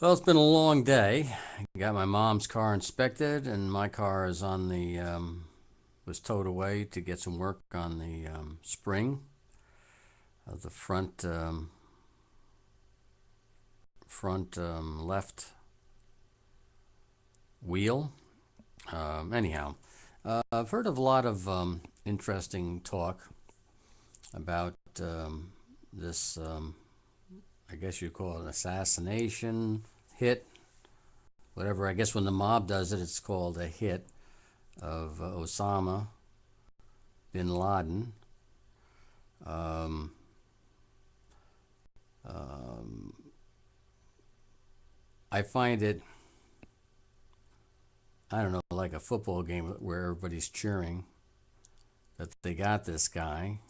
Well, it's been a long day. I got my mom's car inspected, and my car is on the was towed away to get some work on the spring of the front left wheel. Anyhow, I've heard of a lot of interesting talk about this. I guess you call it an assassination hit, whatever. I guess when the mob does it, it's called a hit of Osama Bin Laden. Um, um, I find it, I don't know, like a football game where everybody's cheering that they got this guy.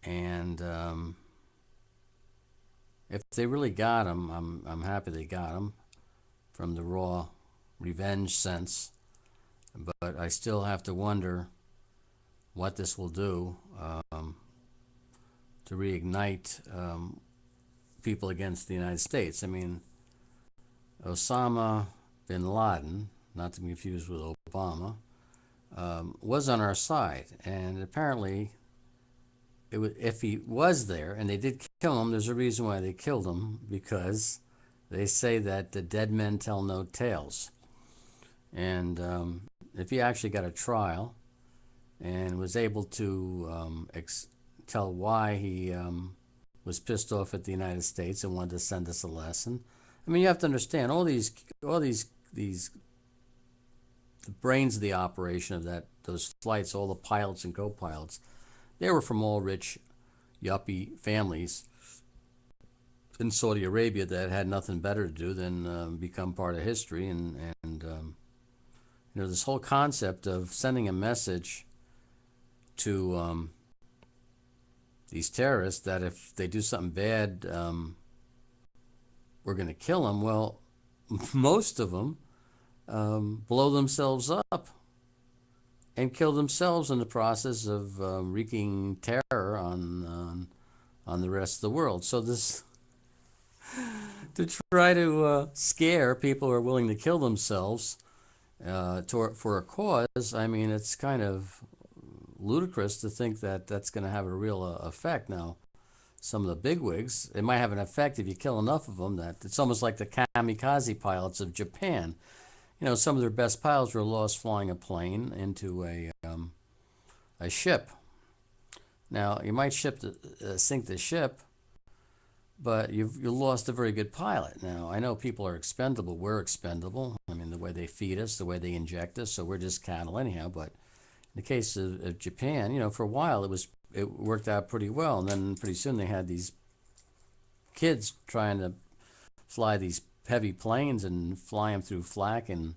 And if they really got him, I'm happy they got him from the raw revenge sense. But I still have to wonder what this will do to reignite people against the United States. I mean, Osama bin Laden, not to be confused with Obama, was on our side. And apparently, if he was there and they did kill him, there's a reason why they killed him, because they say that the dead men tell no tales. And if he actually got a trial and was able to tell why he was pissed off at the United States and wanted to send us a lesson. I mean, you have to understand these the brains of the operation of those flights, all the pilots and co-pilots, they were from all rich yuppie families in Saudi Arabia that had nothing better to do than become part of history. And this whole concept of sending a message to these terrorists that if they do something bad, we're going to kill them. Well, most of them blow themselves up and kill themselves in the process of wreaking terror on the rest of the world. So this to try to scare people who are willing to kill themselves for a cause, I mean, it's kind of ludicrous to think that that's going to have a real effect. Now, some of the bigwigs, it might have an effect if you kill enough of them. That it's almost like the kamikaze pilots of Japan. Some of their best pilots were lost flying a plane into a ship. Now, you might sink the ship, but you lost a very good pilot. Now, I know people are expendable. We're expendable. I mean, the way they feed us, the way they inject us, so we're just cattle anyhow. But in the case of Japan, for a while it worked out pretty well, and then pretty soon they had these kids trying to fly these heavy planes and fly them through flak and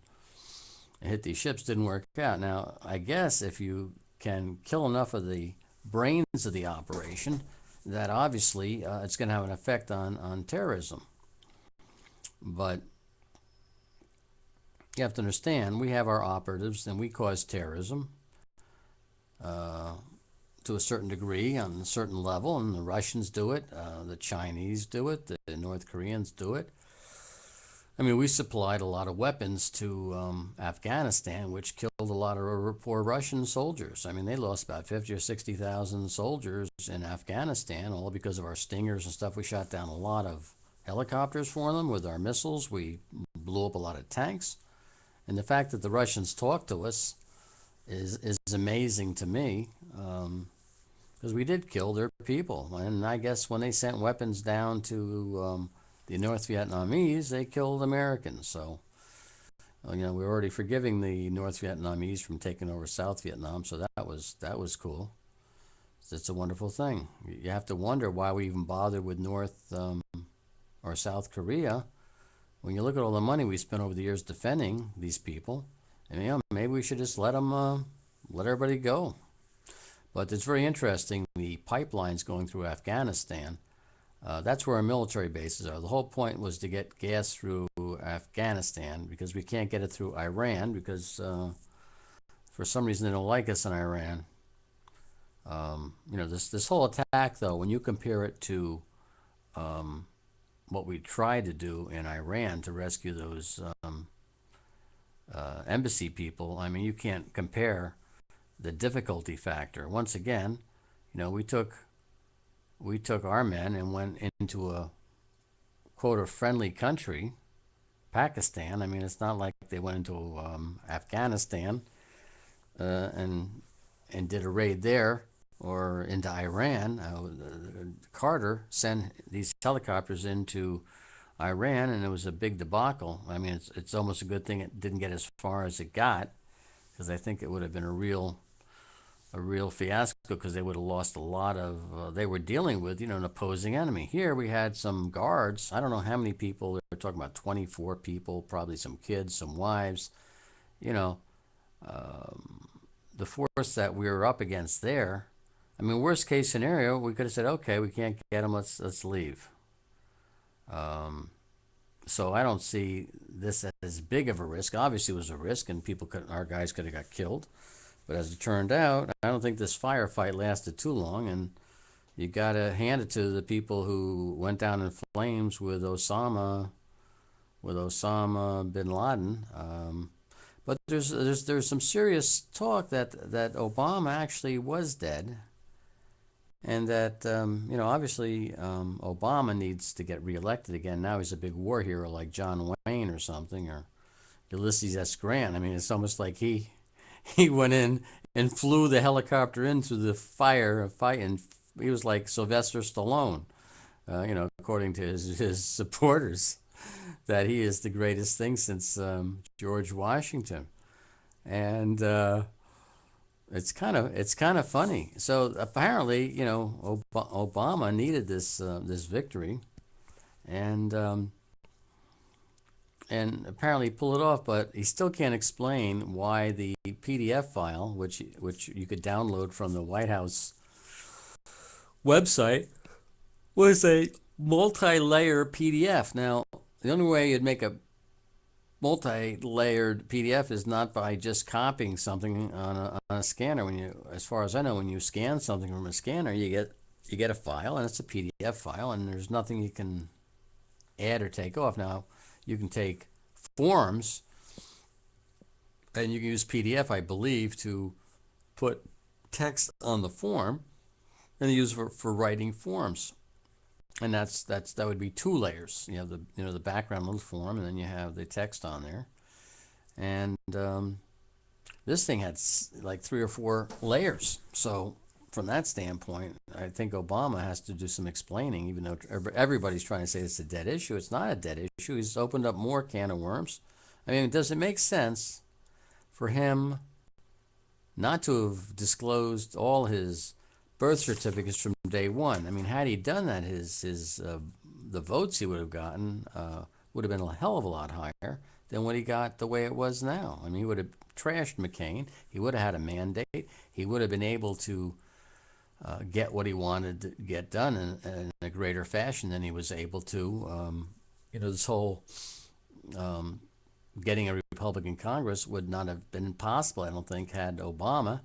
hit these ships. Didn't work out. Now, I guess if you can kill enough of the brains of the operation, that obviously it's going to have an effect on terrorism. But you have to understand, we have our operatives and we cause terrorism to a certain degree on a certain level, and the Russians do it, the Chinese do it, the North Koreans do it. I mean, we supplied a lot of weapons to Afghanistan, which killed a lot of poor Russian soldiers. I mean, they lost about 50 or 60,000 soldiers in Afghanistan, all because of our Stingers and stuff. We shot down a lot of helicopters for them with our missiles. We blew up a lot of tanks. And the fact that the Russians talk to us is amazing to me, because we did kill their people. And I guess when they sent weapons down to the North Vietnamese, they killed Americans. So, we're already forgiving the North Vietnamese from taking over South Vietnam. So that was cool. It's a wonderful thing. You have to wonder why we even bothered with North or South Korea. When you look at all the money we spent over the years defending these people, and maybe we should just let everybody go. But it's very interesting, the pipelines going through Afghanistan. That's where our military bases are. The whole point was to get gas through Afghanistan, because we can't get it through Iran, because for some reason they don't like us in Iran. This whole attack, though, when you compare it to what we tried to do in Iran to rescue those embassy people, I mean, you can't compare the difficulty factor. Once again, we took our men and went into a quote a friendly country, Pakistan. I mean, it's not like they went into Afghanistan and did a raid there, or into Iran. Carter sent these helicopters into Iran, and it was a big debacle. I mean, it's almost a good thing it didn't get as far as it got, because I think it would have been a real fiasco, because they would have lost a lot of. They were dealing with an opposing enemy. Here we had some guards. I don't know how many people. They're talking about 24 people, probably some kids, some wives. You know, the force that we were up against there. I mean, worst case scenario, we could have said, okay, we can't get them. Let's leave. So I don't see this as big of a risk. Obviously, it was a risk, and our guys could have got killed. But as it turned out, I don't think this firefight lasted too long, and you got to hand it to the people who went down in flames with Osama Bin Laden. But there's some serious talk that Obama actually was dead, and that obviously Obama needs to get reelected again. Now he's a big war hero like John Wayne or something, or Ulysses S. Grant. I mean, it's almost like he went in and flew the helicopter into the fight, and he was like Sylvester Stallone, according to his supporters, that he is the greatest thing since George Washington. And it's kind of funny. So apparently, Obama needed this victory, and apparently pull it off, but he still can't explain why the PDF file, which you could download from the White House website, was a multi-layer PDF. Now, the only way you'd make a multi-layered PDF is not by just copying something on a scanner. As far as I know, when you scan something from a scanner, you get a file, and it's a PDF file, and there's nothing you can add or take off. Now, you can take forms, and you can use PDF, I believe, to put text on the form, and use for writing forms. And that would be two layers. You have the background little form, and then you have the text on there. And this thing had like 3 or 4 layers. So from that standpoint, I think Obama has to do some explaining, even though everybody's trying to say it's a dead issue. It's not a dead issue. He's opened up more can of worms. I mean, does it make sense for him not to have disclosed all his birth certificates from day one? I mean, had he done that, the votes he would have gotten would have been a hell of a lot higher than what he got the way it was now. I mean, he would have trashed McCain. He would have had a mandate. He would have been able to get what he wanted to get done in a greater fashion than he was able to. This whole getting a Republican Congress would not have been possible, I don't think, had Obama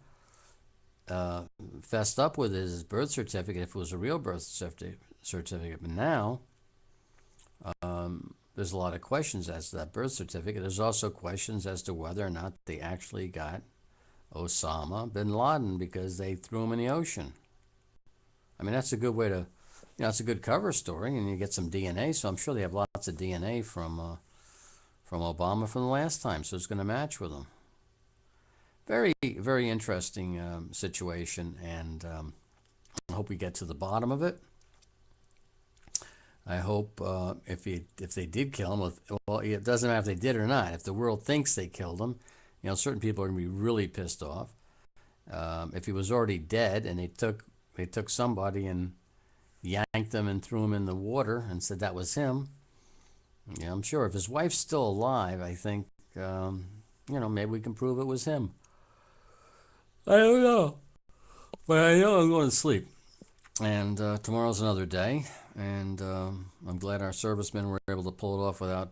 fessed up with his birth certificate, if it was a real birth certificate. But now, there's a lot of questions as to that birth certificate. There's also questions as to whether or not they actually got Osama Bin Laden because they threw him in the ocean. I mean, that's a good way to, it's a good cover story, and you get some DNA. So I'm sure they have lots of DNA from Obama from the last time, so it's going to match with him. Very, very interesting situation, and I hope we get to the bottom of it. I hope if they did kill him, well, it doesn't matter if they did or not. If the world thinks they killed him, certain people are going to be really pissed off. If he was already dead and they took somebody and yanked him and threw him in the water and said that was him, I'm sure if his wife's still alive, I think, maybe we can prove it was him. I don't know. But I know I'm going to sleep. And tomorrow's another day. And I'm glad our servicemen were able to pull it off without,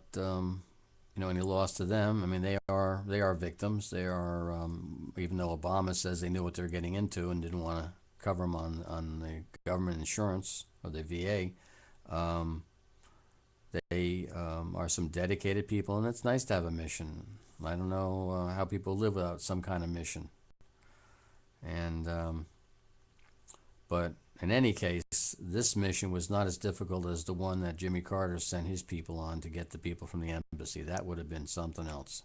any loss to them. I mean, they are victims. They are, even though Obama says they knew what they were getting into and didn't want to cover them on the government insurance or the VA. They are some dedicated people, and it's nice to have a mission. I don't know how people live without some kind of mission. And but in any case, this mission was not as difficult as the one that Jimmy Carter sent his people on to get the people from the embassy. That would have been something else,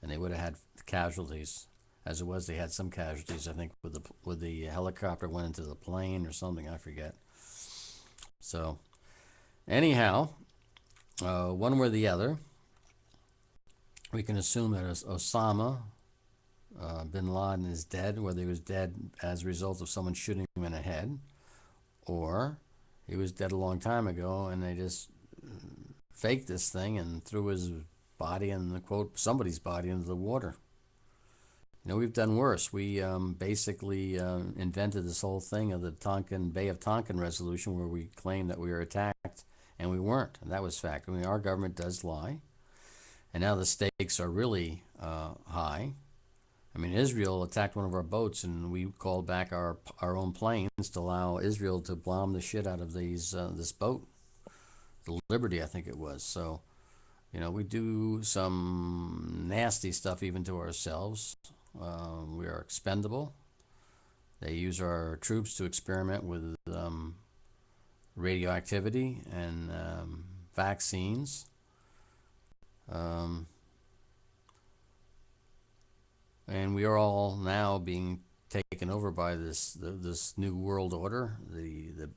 and they would have had casualties. As it was, they had some casualties. I think with the helicopter went into the plane or something. I forget. So anyhow, one way or the other, we can assume that Osama Bin Laden is dead, whether he was dead as a result of someone shooting him in the head, or he was dead a long time ago and they just faked this thing and threw his body and, the quote, somebody's body into the water. You know, we've done worse. We basically invented this whole thing of the Tonkin Bay of Tonkin resolution, where we claimed that we were attacked and we weren't. And that was fact. I mean, our government does lie, and now the stakes are really high. I mean, Israel attacked one of our boats, and we called back our own planes to allow Israel to bomb the shit out of this boat, the Liberty, I think it was. So, you know, we do some nasty stuff even to ourselves. We are expendable. They use our troops to experiment with radioactivity and vaccines. And we are all now being taken over by this new world order, the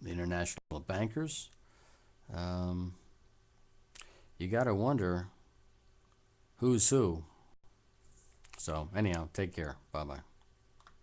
international bankers. You got to wonder who's who. So anyhow, take care. Bye-bye.